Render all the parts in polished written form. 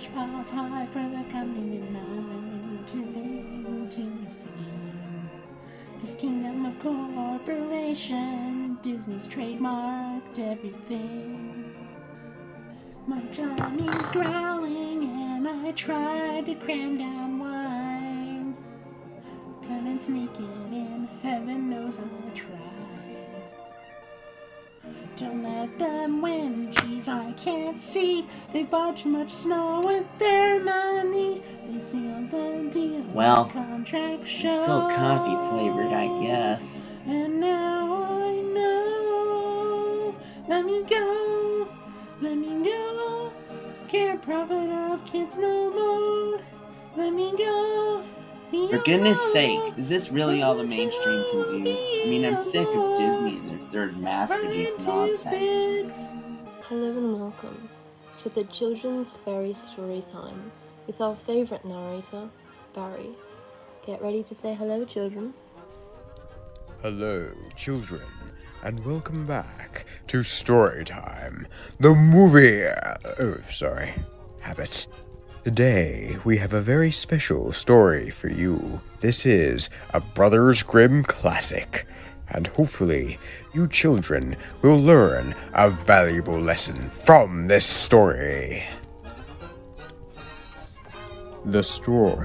ash piles high for the coming midnight to be seen. This kingdom of corporation, Disney's trademarked everything. My tummy's growling and I tried to cram down wine. Couldn't sneak it in, heaven knows I tried. Don't let them win, geez, I can't see. They bought too much snow with their money. They sealed the deal. Well, contract show. It's still coffee flavored, I guess. And now I know. Let me go, let me go. Can't profit off kids no more. Let me go. For goodness sake, is this really all the mainstream can do? I mean, I'm sick of Disney and their third mass-produced nonsense. Hello and welcome to the Children's Fairy Story Time with our favourite narrator, Barry. Get ready to say hello, children. Hello, children, and welcome back to Storytime, the movie. Habit. Today, we have a very special story for you. This is a Brothers Grimm classic, and hopefully, you children will learn a valuable lesson from this story. The Straw,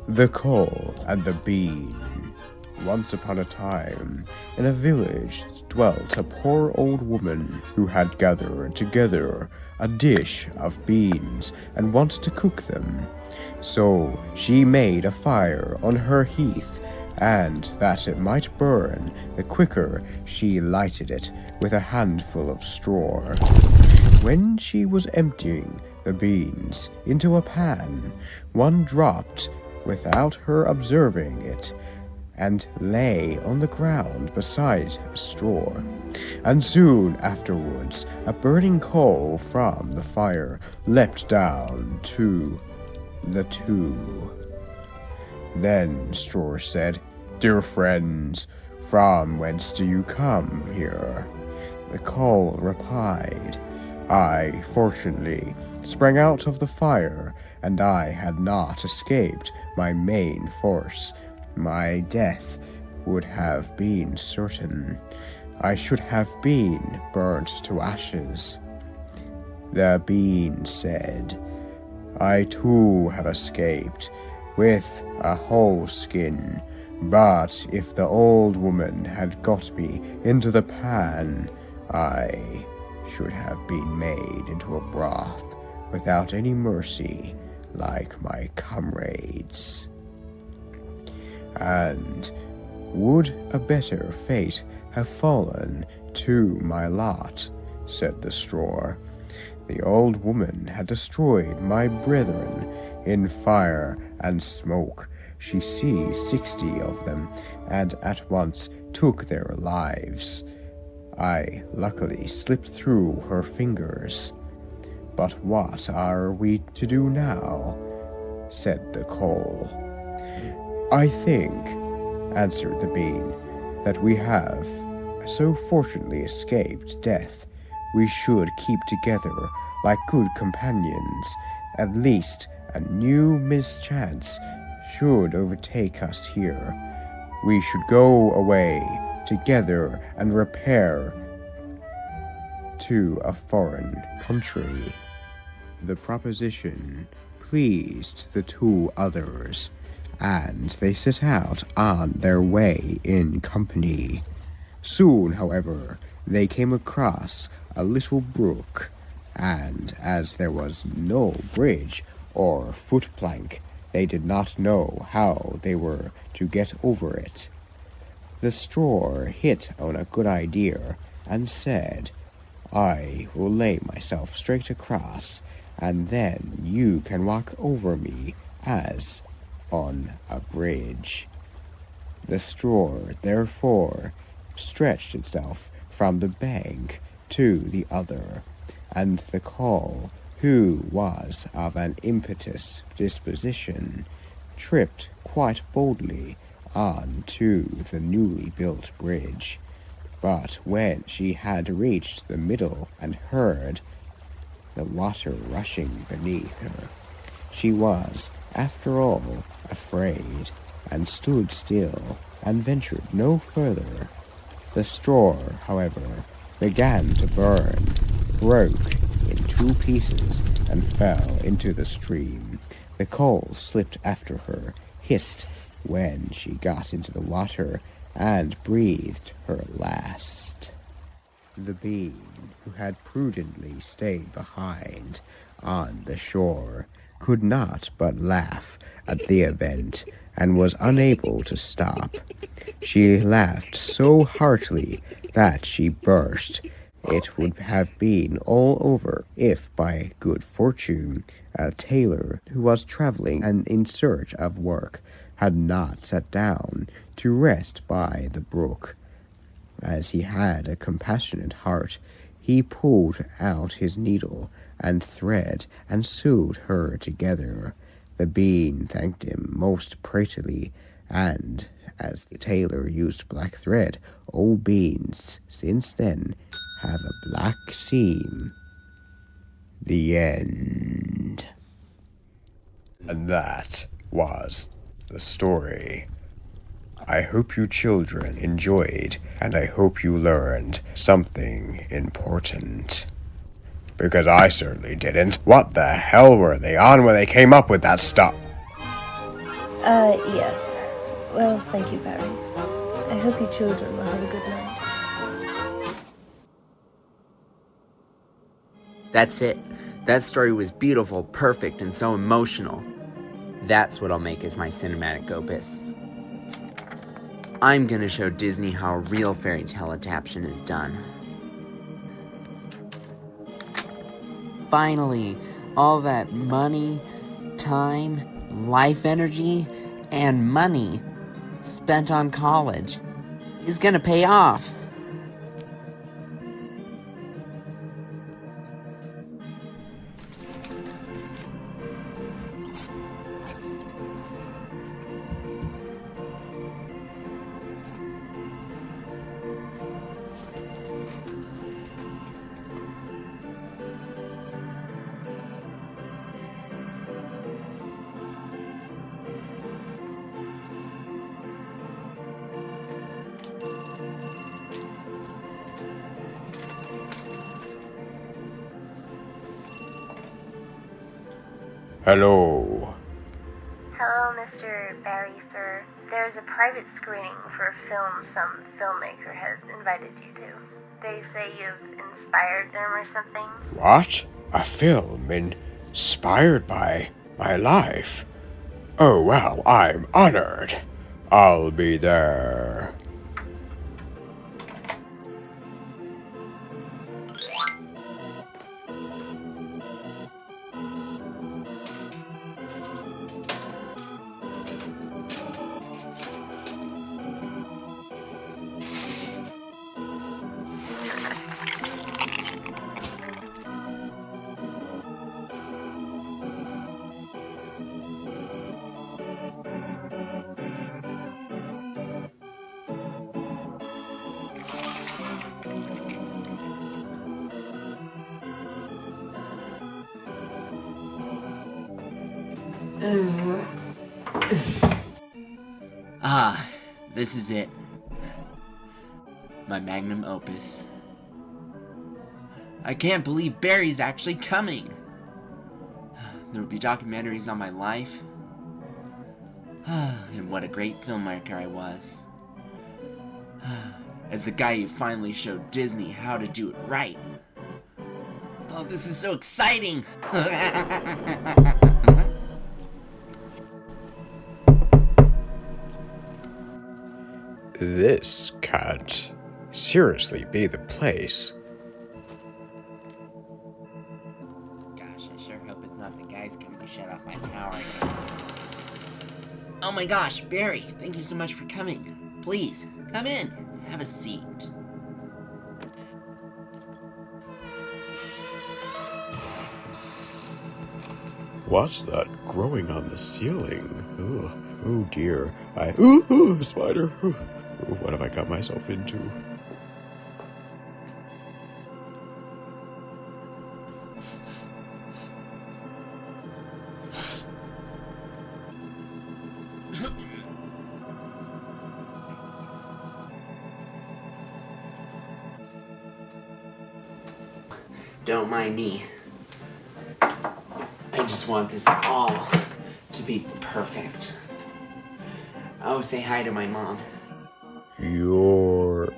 the Coal, and the Bean. Once upon a time, in a village dwelt a poor old woman who had gathered together a dish of beans and wanted to cook them. So she made a fire on her hearth, and that it might burn the quicker, she lighted it with a handful of straw. When she was emptying the beans into a pan, one dropped without her observing it, and lay on the ground beside a straw. And soon afterwards, a burning coal from the fire leapt down to the two. Then Straw said, "Dear friends, from whence do you come here?" The coal replied, "I, fortunately, sprang out of the fire, and I had not escaped my main force. My death would have been certain. I should have been burnt to ashes." The bean said, "I too have escaped with a whole skin, but if the old woman had got me into the pan, I should have been made into a broth without any mercy, like my comrades. And would a better fate have fallen to my lot?" said the straw. "The old woman had destroyed my brethren in fire and smoke. She seized 60 of them, and at once took their lives. I luckily slipped through her fingers. But what are we to do now?" said the coal. "I think," answered the bean, "that we have so fortunately escaped death, we should keep together like good companions. At least a new mischance should overtake us here. We should go away together and repair to a foreign country." The proposition pleased the two others, and they set out on their way in company. Soon, however, they came across a little brook, and as there was no bridge or footplank, they did not know how they were to get over it. The straw hit on a good idea and said, "I will lay myself straight across, and then you can walk over me as on a bridge." The straw, therefore, stretched itself from the bank to the other, and the coal, who was of an impetuous disposition, tripped quite boldly on to the newly built bridge. But when she had reached the middle and heard the water rushing beneath her, She was, after all, afraid, and stood still, and ventured no further. The straw, however, began to burn, broke in 2 pieces, and fell into the stream. The coal slipped after her, hissed when she got into the water, and breathed her last. The bean, who had prudently stayed behind on the shore, could not but laugh at the event, and was unable to stop. She laughed so heartily that she burst. It would have been all over if, by good fortune, a tailor who was traveling and in search of work had not sat down to rest by the brook. As he had a compassionate heart, he pulled out his needle and thread and sewed her together. The bean thanked him most prettily, and as the tailor used black thread, old beans since then have a black seam. The end. And that was the story. I hope you children enjoyed, and I hope you learned something important. Because I certainly didn't. What the hell were they on when they came up with that stuff? Yes. Well, thank you, Barry. I hope you children will have a good night. That's it. That story was beautiful, perfect, and so emotional. That's what I'll make as my cinematic opus. I'm gonna show Disney how a real fairy tale adaptation is done. Finally, all that money, time, life energy, and money spent on college is gonna pay off. Hello. Hello, Mr. Barry, sir. There's a private screening for a film some filmmaker has invited you to. They say you've inspired them or something. What? A film inspired by my life? Oh, well, I'm honored. I'll be there. This is it. My magnum opus. I can't believe Barry's actually coming. There will be documentaries on my life. And what a great filmmaker I was. As the guy who finally showed Disney how to do it right. Oh, this is so exciting! This can't seriously be the place. Gosh, I sure hope it's not the guys coming to shut off my power again. Oh my gosh, Barry, thank you so much for coming. Please, come in. Have a seat. What's that growing on the ceiling? Ugh. Oh dear. Ooh, spider. Ooh, what have I got myself into? Don't mind me. I just want this all to be perfect. Oh, say hi to my mom. Your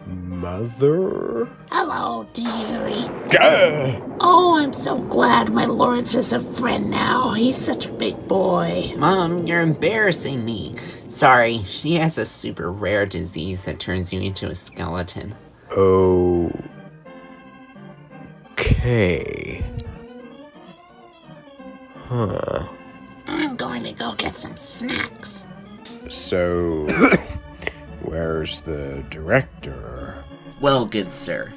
mother? Hello, dearie. Gah! Oh, I'm so glad my Lawrence has a friend now. He's such a big boy. Mom, you're embarrassing me. Sorry, she has a super rare disease that turns you into a skeleton. Okay. Huh. I'm going to go get some snacks. So, where's the director? Well, good sir,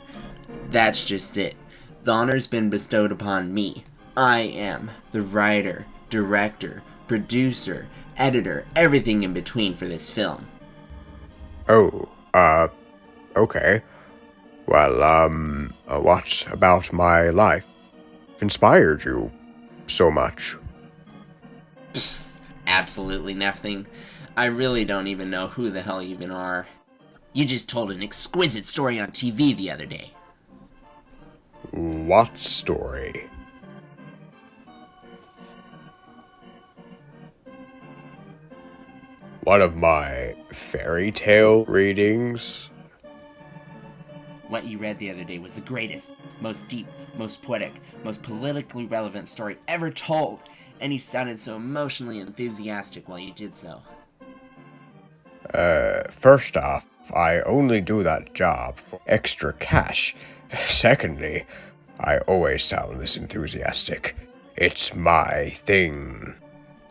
that's just it. The honor's been bestowed upon me. I am the writer, director, producer, editor, everything in between for this film. Oh, okay. Well, what about my life inspired you so much? Absolutely nothing. I really don't even know who the hell you even are. You just told an exquisite story on TV the other day. What story? One of my fairy tale readings? What you read the other day was the greatest, most deep, most poetic, most politically relevant story ever told, and you sounded so emotionally enthusiastic while you did so. First off, I only do that job for extra cash. Secondly, I always sound this enthusiastic. It's my thing.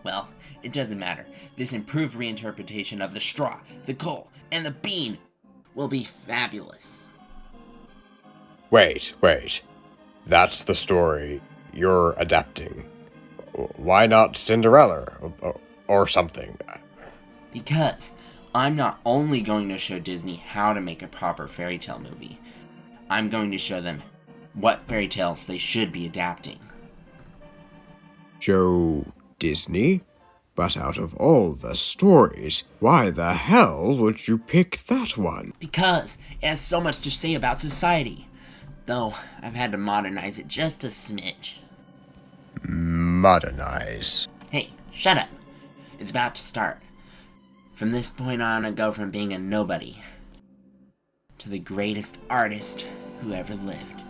Well, it doesn't matter. This improved reinterpretation of the straw, the coal, and the bean will be fabulous. Wait. That's the story you're adapting. Why not Cinderella or something? Because I'm not only going to show Disney how to make a proper fairy tale movie, I'm going to show them what fairy tales they should be adapting. Show Disney? But out of all the stories, why the hell would you pick that one? Because it has so much to say about society. Though I've had to modernize it just a smidge. Modernize. Hey, shut up. It's about to start. From this point on, I go from being a nobody to the greatest artist who ever lived.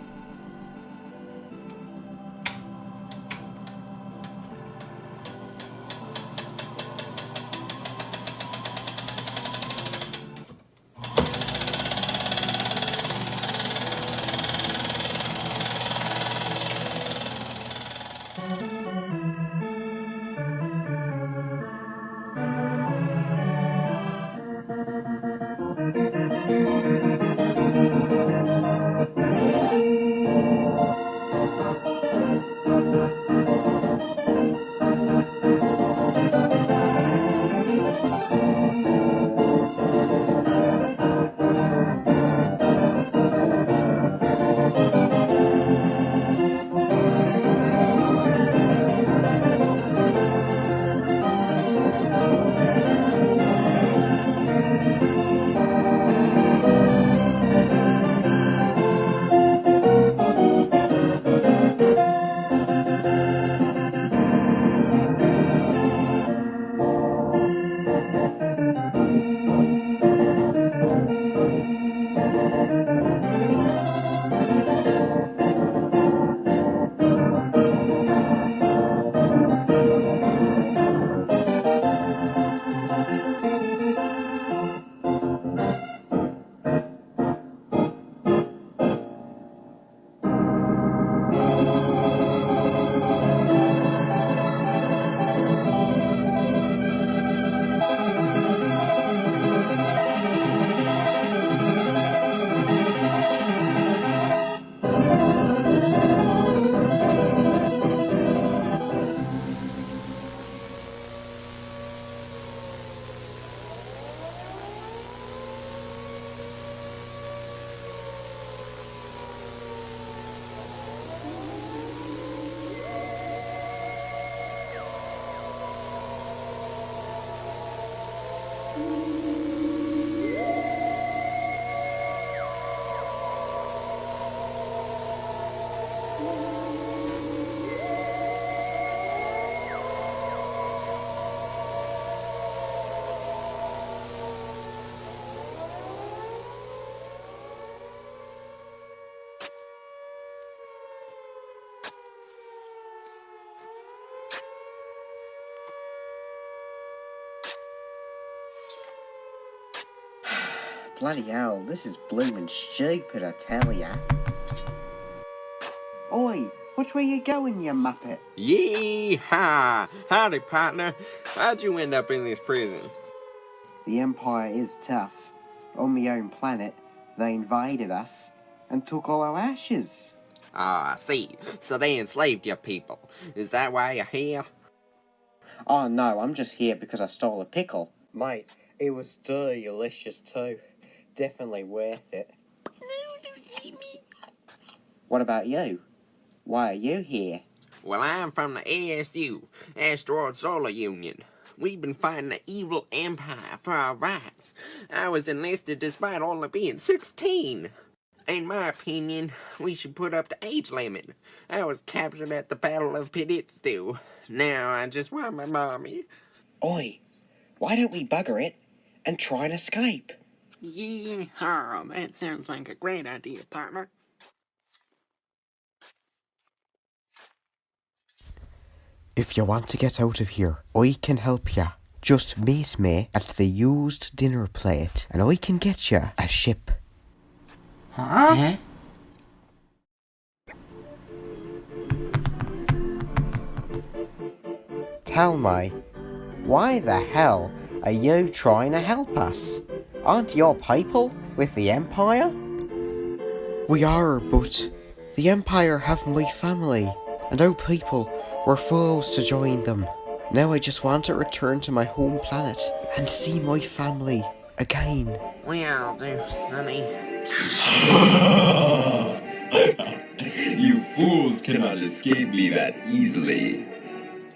bloody hell, this is bloomin' stupid, I tell ya. Oi, which way you going, you muppet? Yee-haw! Howdy, partner. How'd you end up in this prison? The Empire is tough. On my own planet, they invaded us and took all our ashes. Ah, I see. So they enslaved your people. Is that why you're here? Oh no, I'm just here because I stole a pickle. Mate, it was delicious too. Definitely worth it. What about you? Why are you here? Well, I'm from the ASU, Asteroid Solar Union. We've been fighting the evil Empire for our rights. I was enlisted despite only being 16. In my opinion, we should put up the age limit. I was captured at the Battle of Penitzdu. Now I just want my mommy. Oi, why don't we bugger it and try and escape? Yee-haw, that sounds like a great idea, partner. If you want to get out of here, I can help ya. Just meet me at the used dinner plate and I can get ya a ship. Huh? Tell me, why the hell are you trying to help us? Aren't your people with the Empire? We are, but the Empire have my family, and our people were forced to join them. Now I just want to return to my home planet and see my family again. Well, do, sonny. You fools cannot escape me that easily.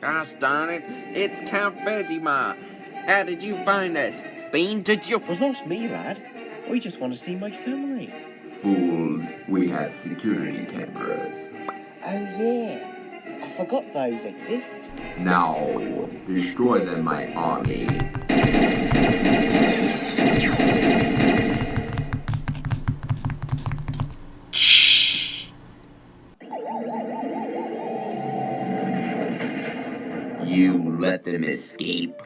Gosh darn it, it's Count Vegemite. How did you find us? Bean, did you? It was not me, lad. I just want to see my family. Fools, we have security cameras. Oh yeah, I forgot those exist. Now, destroy them, my army. You let them escape?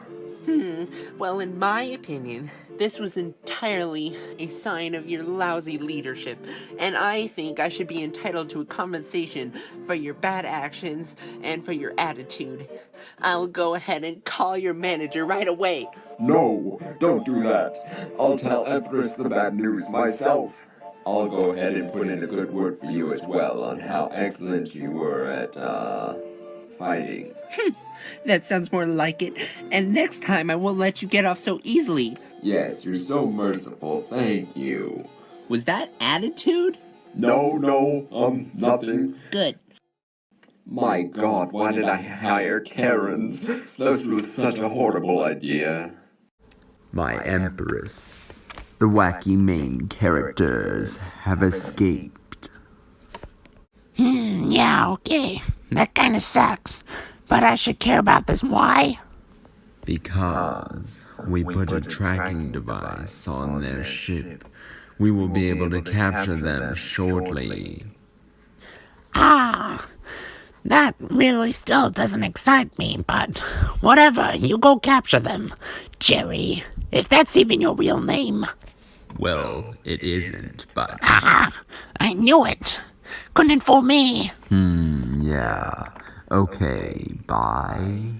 Well, in my opinion, this was entirely a sign of your lousy leadership, and I think I should be entitled to a compensation for your bad actions and for your attitude. I'll go ahead and call your manager right away. No, don't do that. I'll tell Empress the bad news myself. I'll go ahead and put in a good word for you as well on how excellent you were at, fighting. That sounds more like it, and next time I won't let you get off so easily. Yes, you're so merciful, thank you. Was that attitude? No, nothing. Good. My God, why did I hire Karens? This was such a horrible idea. My Empress. The wacky main characters have escaped. Yeah, okay. That kinda sucks. But I should care about this. Why? Because we put a tracking device on their ship. We will be able to capture them shortly. Ah, that really still doesn't excite me, but whatever, you go capture them. Jerry, if that's even your real name. Well, it isn't, but... Ah, I knew it. Couldn't fool me. Yeah. Okay, bye.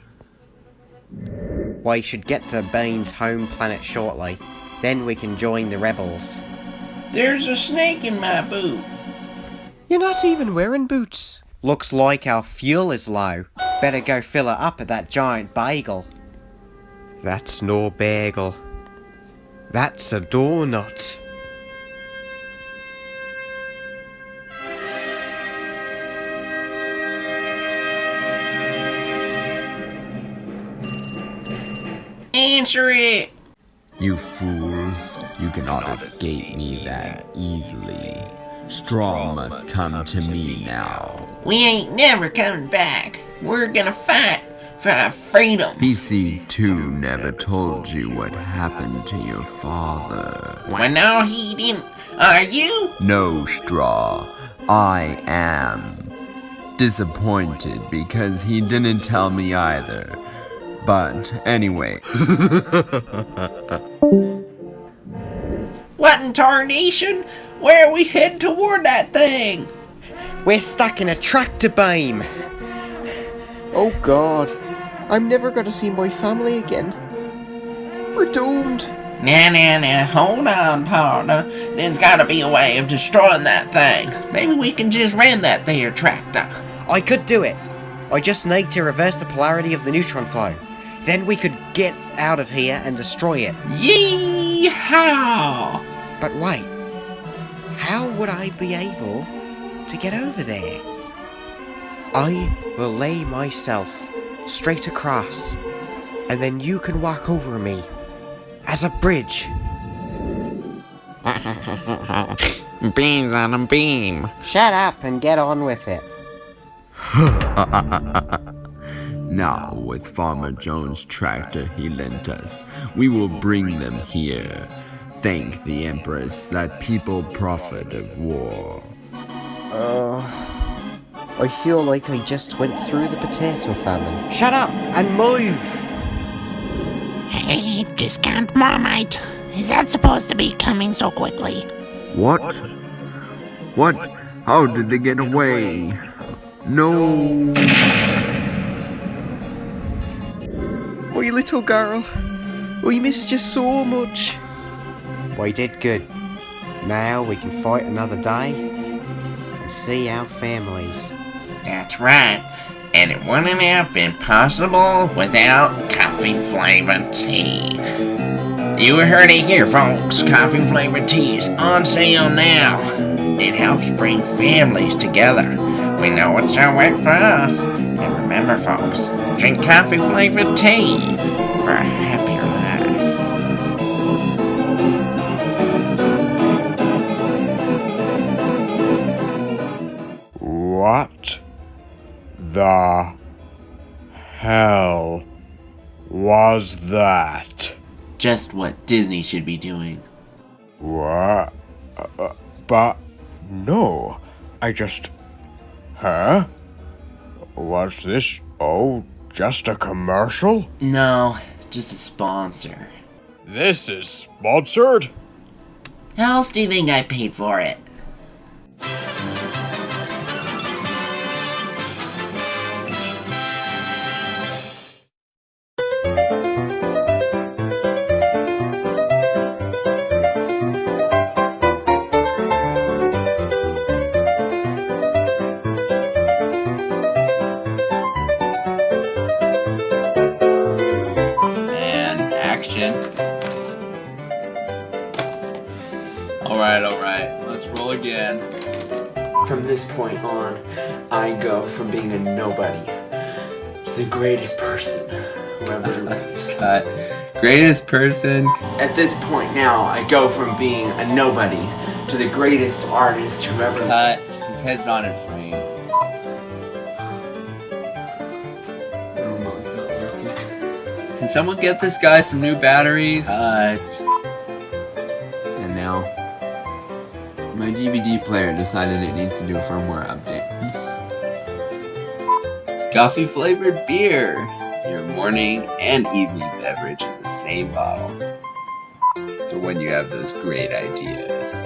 We should get to Bean's home planet shortly. Then we can join the rebels. There's a snake in my boot. You're not even wearing boots. Looks like our fuel is low. Better go fill it up at that giant bagel. That's no bagel. That's a donut. Answer it! You fools, you cannot escape me that easily. Straw must come to me now. We ain't never coming back. We're gonna fight for our freedoms. PC2 never told you what happened to your father. Well, no, he didn't. Are you? No, Straw. I am disappointed because he didn't tell me either. But anyway. What in tarnation? Where are we heading toward that thing? We're stuck in a tractor beam. Oh God, I'm never gonna see my family again. We're doomed. Nah, hold on, partner. There's gotta be a way of destroying that thing. Maybe we can just ram that there tractor. I could do it. I just need to reverse the polarity of the neutron flow. Then we could get out of here and destroy it. Yee-haw! But wait, how would I be able to get over there? I will lay myself straight across, and then you can walk over me as a bridge. Beans on a beam. Shut up and get on with it. Now, with Farmer Jones' tractor he lent us, we will bring them here. Thank the Empress that people profit of war. I feel like I just went through the potato famine. Shut up and move! Hey, Discount Marmite. Is that supposed to be coming so quickly? What? What? How did they get away? No! My little girl, we missed you so much. We did good. Now we can fight another day and see our families. That's right. And it wouldn't have been possible without coffee-flavored tea. You heard it here, folks. Coffee-flavored tea is on sale now. It helps bring families together. We know it's our work for us. And remember, folks, drink coffee-flavored tea for a happier life. What the hell was that? Just what Disney should be doing. What? But no, I just... Huh? What's this? Oh, just a commercial? No, just a sponsor. This is sponsored? How else do you think I paid for it? Alright, let's roll again. From this point on, I go from being a nobody to the greatest person who ever lived. Cut. Greatest person. At this point now, I go from being a nobody to the greatest artist who ever lived. Cut. His head's not in frame. Oh no, it's not working. Can someone get this guy some new batteries? Cut. And now, my DVD player decided it needs to do a firmware update. Coffee flavored beer. Your morning and evening beverage in the same bottle. For when you have those great ideas.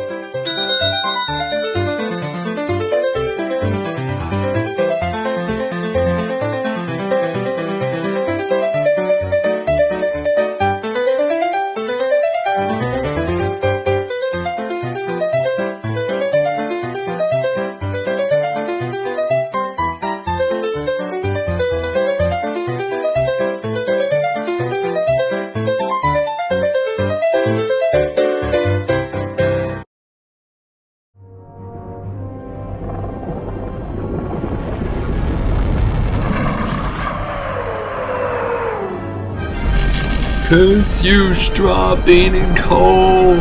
Curse you, straw, bean, and coal!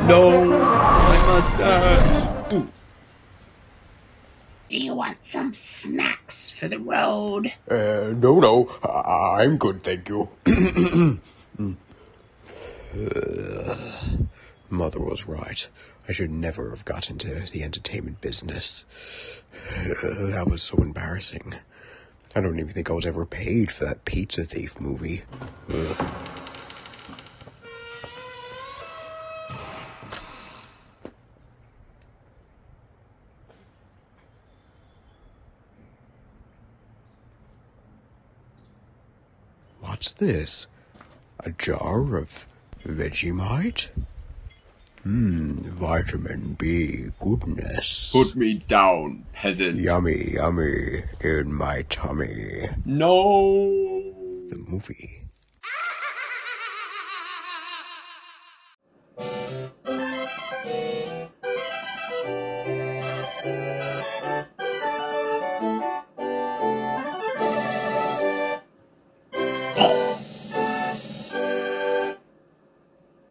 No, my mustache! Do you want some snacks for the road? No, I'm good, thank you. Mother was right. I should never have got into the entertainment business. That was so embarrassing. I don't even think I was ever paid for that Pizza Thief movie. What's this? A jar of Vegemite? Vitamin B, goodness. Put me down, peasant. Yummy, yummy in my tummy. No! The movie.